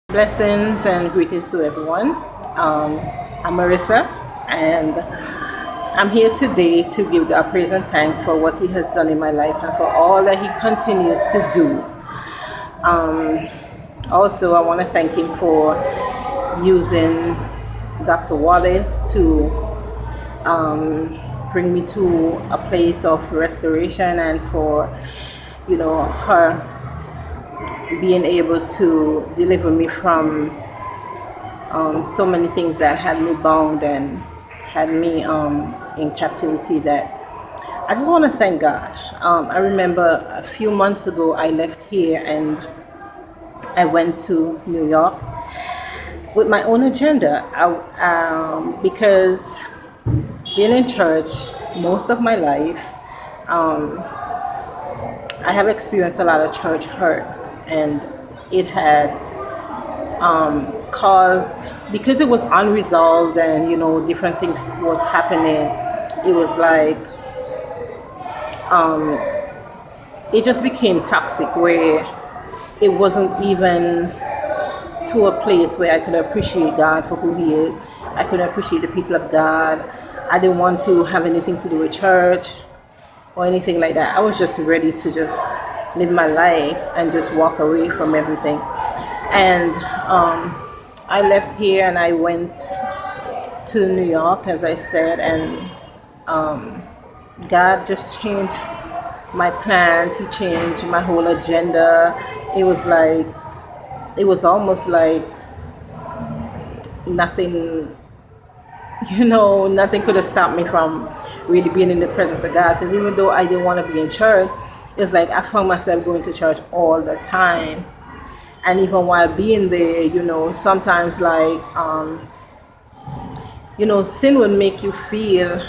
Blessings and greetings to everyone. I'm Marissa, and I'm here today to give God praise and thanks for what He has done in my life and for all that He continues to do. Also, I want to thank Him for using Dr. Wallace to bring me to a place of restoration and for, her being able to deliver me from so many things that had me bound and had me in captivity. That I just want to thank God. I remember a few months ago I left here and I went to New York with my own agenda. Because being in church most of my life, I have experienced a lot of church hurt, and it had caused, because it was unresolved and different things was happening. It was like it just became toxic, where it wasn't even to a place where I could appreciate God for who He is. I could appreciate the people of God. I didn't want to have anything to do with church or anything like that. I was just ready to just live my life and just walk away from everything. And I left here and I went to New York, as I said, and God just changed my plans. He changed my whole agenda. It was almost like nothing, nothing could have stopped me from really being in the presence of God. Because even though I didn't want to be in church, it's like I found myself going to church all the time. And even while being there, sometimes sin would make you feel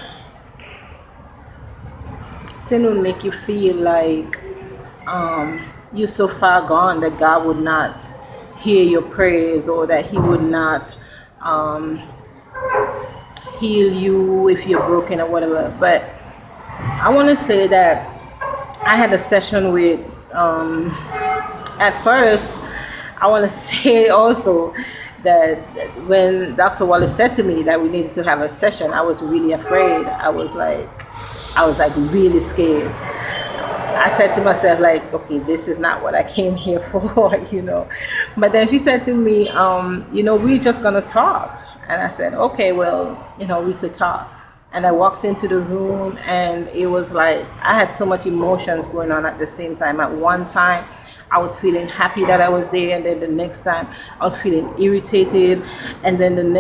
like you're so far gone that God would not hear your prayers, or that He would not heal you if you're broken or whatever. But I want to say that I had a session with, at first, I want to say also that when Dr. Wallace said to me that we needed to have a session, I was really afraid. I was like really scared. I said to myself, okay, this is not what I came here for, But then she said to me, we're just going to talk. And I said, okay, well, we could talk. And I walked into the room, and it was like I had so much emotions going on at the same time. At one time, I was feeling happy that I was there, and then the next time I was feeling irritated, and then in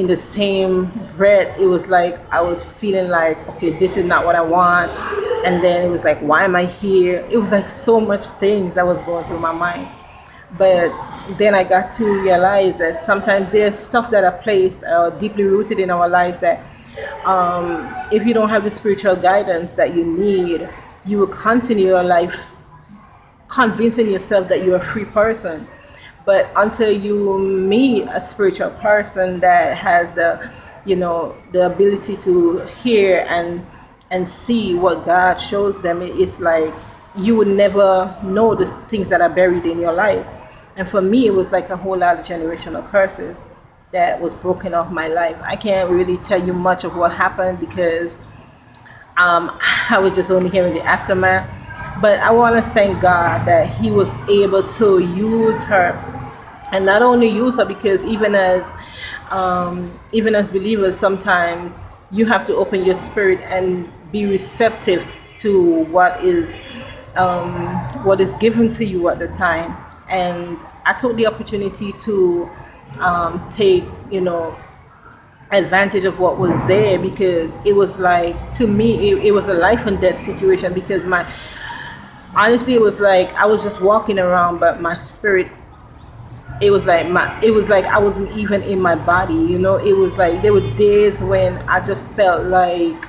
the same breath, it was like I was feeling like, okay, this is not what I want. And then it was like, why am I here? It was like so much things that was going through my mind. But then I got to realize that sometimes there's stuff that are placed deeply rooted in our lives that if you don't have the spiritual guidance that you need, you will continue your life convincing yourself that you're a free person. But until you meet a spiritual person that has the ability to hear and see what God shows them, it's like you would never know the things that are buried in your life. And for me, it was like a whole lot of generational curses that was broken off my life. I can't really tell you much of what happened because I was just only hearing the aftermath. But I want to thank God that He was able to use her, and not only use her, because even as believers, sometimes you have to open your spirit and be receptive to what is given to you at the time. And I took the opportunity to take advantage of what was there, because it was like, to me, it was a life and death situation. Because honestly, it was like I was just walking around, but my spirit, it was like I wasn't even in my body. It was like there were days when I just felt like